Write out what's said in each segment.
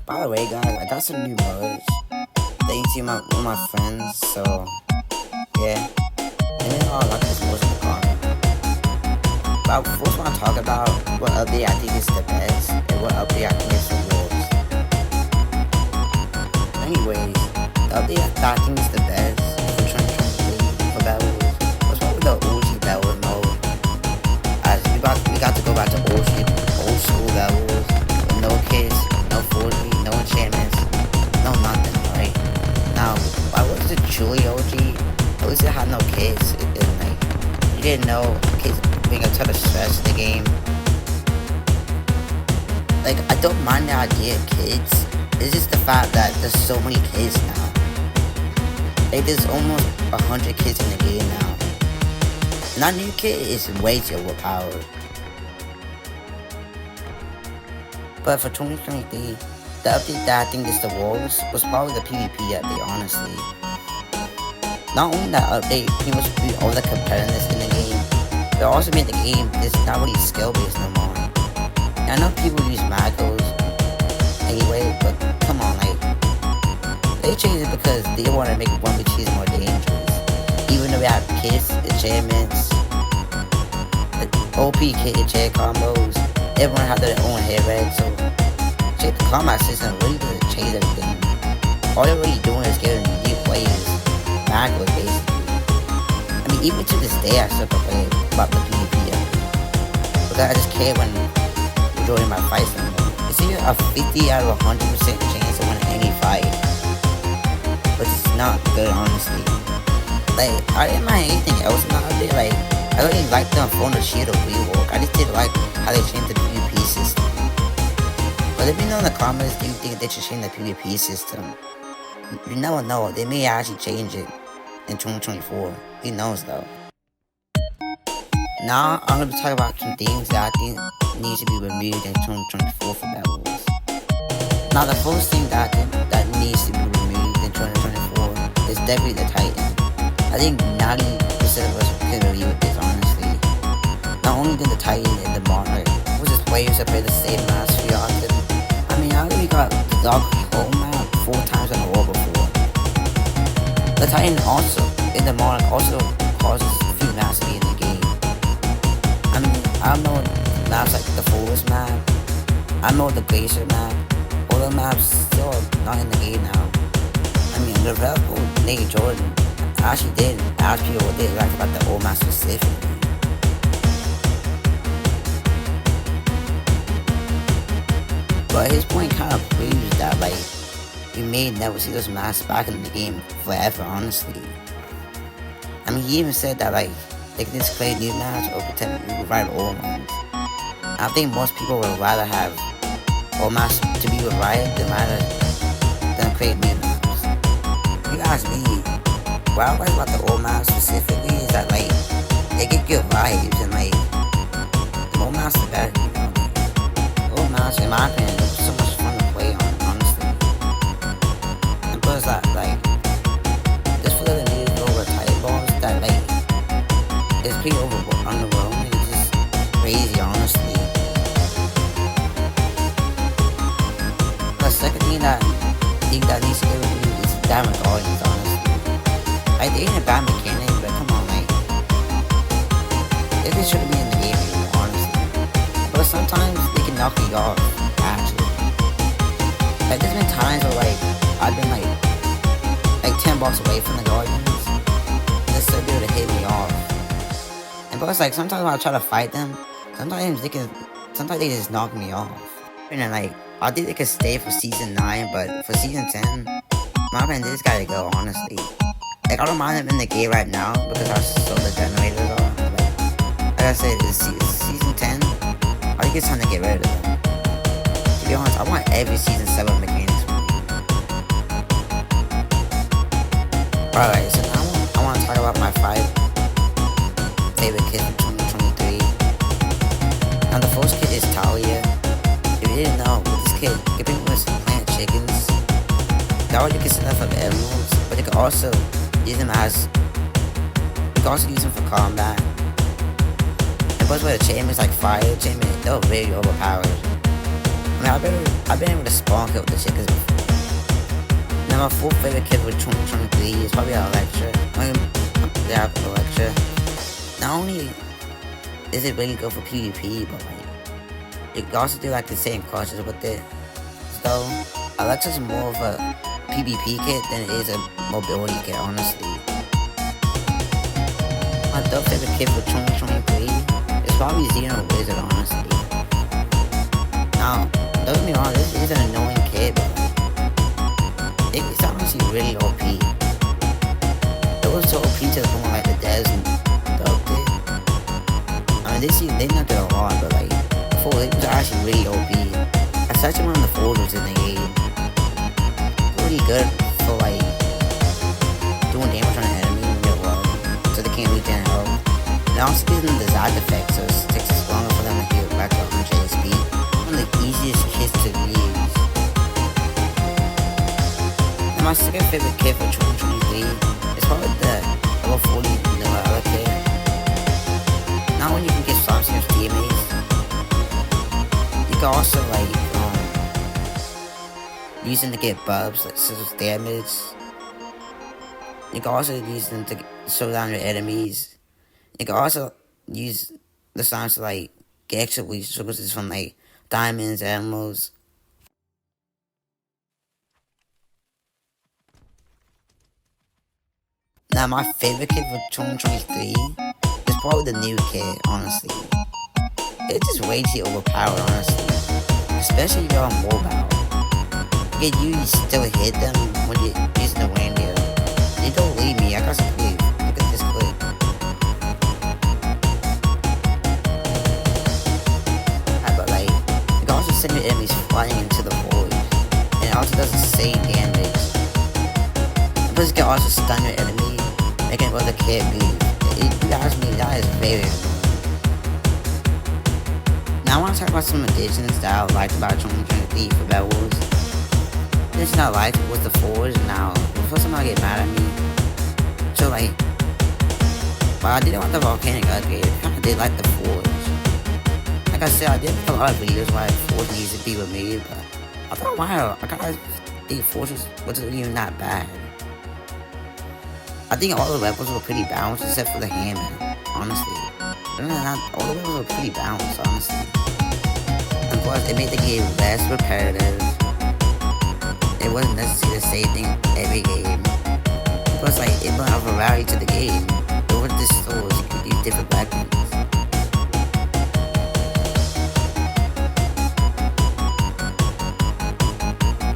By the way, guys, I got some new modes. Thanks to one of my friends, so yeah. And then I'll like this most in the car. But first, I want to talk about what update I think is the best and what update I think is the worst. Anyways, the update that I think is the best for 2023 for Bedwars was probably the OG Bedwars mode. As we got to go back to old school Bedwars with no kids, no forgery, no enchantments, no nothing, right? Now, why was it truly OG? At least it had no kids. You didn't know kids being a ton of stress in the game. Like, I don't mind the idea of kids. It's just the fact that there's so many kids now. Like, there's almost 100 kids in the game now. And that new kid is way too overpowered. But for 2023, the update that I think is the worst was probably the PvP update, honestly. Not only that update pretty much beat all the competitiveness in the game, but it also made the game just not really skill based no more. And I know people use macros anyway, but come on, like, they changed it because they want to make 1v2s more dangerous. Even though we have kids, enchantments, OP kit enchant combos, everyone had their own hit rate, so the combat system really doesn't change everything. All they're really doing is giving new players macros basically. I mean, even to this day I still complain about the PvP because I just care when you're joining my fights anymore. It's either a 50 out of 100% chance to win any fight, but it's not good, honestly. Like, I didn't mind anything else in the update. Like, I really liked the Phone Shield of rework. I just didn't like how they changed the PvP system. But let me know in the comments, do you think they should change the PvP system? You never know, they may actually change it in 2024. Who knows though? Now I'm going to be talking about some things that I think needs to be removed in 2024 for Bedwars. Now the first thing that I think that needs to be removed in 2024 is definitely the Titan. I think 90% of us can agree with this, honestly. Not only did the Titan and the Monarch, which is players that play the same maps we often. I mean, I already got the dog home map 4 times in a row before. The Titan also, in the Monarch, also causes a few maps to be in the game. I mean, I know maps like the Forest map, I know the Glacier map, all the maps still not in the game now. I mean, the rebel Nate Jordan actually did ask people what they liked about the old map specifically. But his point kind of proves that, like, we may never see those maps back in the game forever, honestly. I mean, he even said that, like, they can just create new maps or pretend to rewrite old ones. I think most people would rather have old maps to be rewritten than create new maps. If you ask me, what I like about the old maps specifically is that, like, they get good vibes and, like, the old maps are better, you know? Old maps, in my opinion, it's so much fun to play on, honestly. And plus that, like, just for the new over tight balls that, like, it's pretty underwhelming. It's just crazy, honestly. The second thing that I think that needs to get reviewed is Diamond Guardians, honestly. Like, they ain't a bad mechanic, but come on, like, it shouldn't be in the game anymore, honestly. But sometimes they can knock you off, actually. Like, there's been times where, like, I've been, like 10 blocks away from the Guardians, and they're still able to hit me off. And plus, like, sometimes when I try to fight them, sometimes they just knock me off. And then, like, I think they could stay for season 9, but for season 10, my man, they just gotta go, honestly. Like, I don't mind them in the game right now because how slow the generators are. Like I said, it's season 10. I think it's time to get rid of them. To be honest, I want every season 7 mechanics from me. Alright, so now I want to talk about my 5 favorite kids from 2023. Now the first kid is Talia. If you didn't know, with this kid, you can pretty much plant chickens. Now you can send them from emeralds, but you can also use them for combat. And plus with the enchantments like fire enchantment, they're very overpowered. I've been able to spawn kill with the chickens before. Now my fourth favorite kid with 2023 is probably Electra. Yeah, Electra. Not only is it really good for PvP, but like you can also do like the same clutches with it. So Alexa's more of a PvP kit than it is a mobility kit, honestly. My third favorite kit for 2023 is probably Xeno Wizard, honestly. Now, don't get me wrong, this is an annoying kit, but it's honestly really OP. It was so OP to the point like the devs and dubbed it. I mean, they not did a lot, but like, before it was actually really OP. It's actually one of the forwards in the game. It's really good for like doing damage on an enemy when they're low, so they can't reach their health. And also gives them the Zod effect, so it takes longer for them to heal back to 100 HP. One of the easiest kits to use. And my second favorite kit for 2023 is probably the level 40 vanilla kit. Not only you can get swaps against teammates, you can also like use them to get buffs like scissors damage. You can also use them to slow down your enemies. You can also use the sounds to like get extra resources from like diamonds, animals. Now my favorite kit for 2023 is probably the new kit, honestly. It's just way too overpowered, honestly. Especially if you're on mobile. You still hit them when you're using the reindeer. You don't leave me, I got some clip. Look at this clip. But like, you can also send your enemies flying into the void. And it also does insane damage. Plus you can also stun your enemy, making it the kid move. That is very annoying. Now I want to talk about some additions that I liked about 2023 for Bedwars. This thing I liked was the forge. Now, before somebody get mad at me, so like, while I didn't want the volcanic upgrade, I kinda did like the forge. Like I said, I did a lot of videos why the forge needs to be removed, but I thought, wow, I kinda think forge wasn't even that bad. I think all the weapons were pretty balanced except for the hammer, honestly. All the weapons were pretty balanced, honestly. And plus, it made the game less repetitive. It wasn't necessary to say things every game. Plus, like, it brought a variety to the game. Over the stores, you could use different weapons.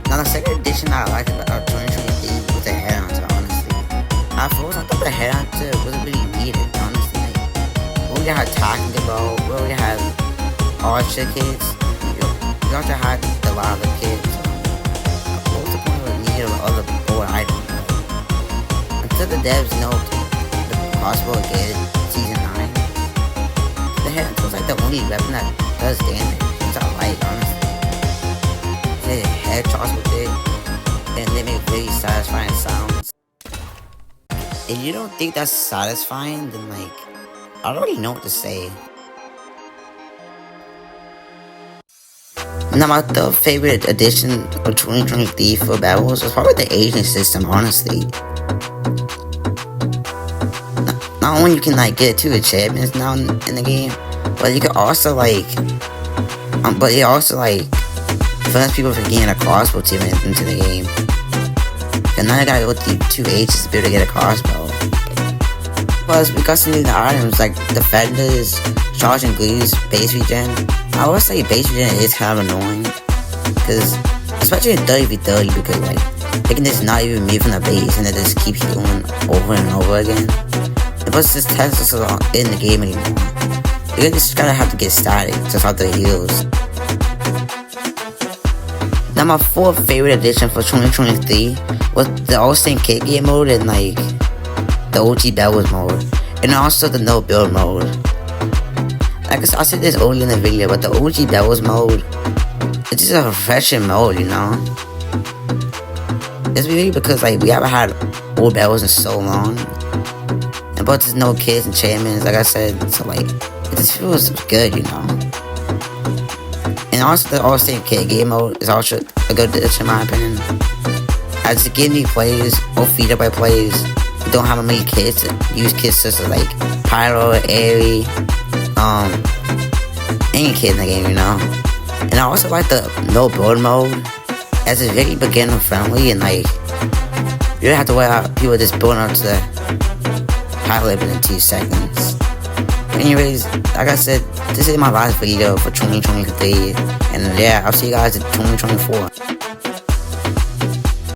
Now, the second edition I liked about 2023 was the Headhunter, honestly. At first, I thought the Headhunter wasn't really needed, honestly. We already had Talking About, we already had Archer Kids, we also had the Lava Kids. Other board items. Until the devs know the crossbow again, season 9. The head was like the only weapon that does damage. It's all light, honestly. They head toss with it, and they make really satisfying sounds. If you don't think that's satisfying, then like, I don't really know what to say. Now my third favorite addition of 2023 for Bedwars was probably the aging system, honestly. Not only you can like get 2 achievements now in the game, but you can also like, but it also like prevents people from getting a crossbow achievement into the game. And now you gotta go through 2 H's to be able to get a crossbow. Plus, because of the items like defenders, charge and glues, base regen. I would say base regen is kind of annoying, because especially in 30v30, because like they can just not even move from the base and they just keep healing over and over again. And plus, this test is not in the game anymore. You just gotta have to get static to start the heals. Now my fourth favorite addition for 2023 was the All-Stain Kit game mode and like the OG Bedwars mode, and also the no build mode. Like I said this earlier in the video, but the OG Bedwars mode, it's just a refreshing mode, you know? It's really because like we haven't had old Bedwars in so long, and but there's no kids and enchantments, like I said, so like it just feels good, you know? And And also the all-state kit game mode is also a good addition in my opinion. As it gives me players, or feed up by players who don't have many kits, use kits such as like Pyro, Airy, any kit in the game, you know. And I also like the no build mode, as it's very beginner friendly and like you don't have to worry about people just building up to the high level in 2 seconds. But anyways, like I said, this is my last video for 2023, and yeah, I'll see you guys in 2024.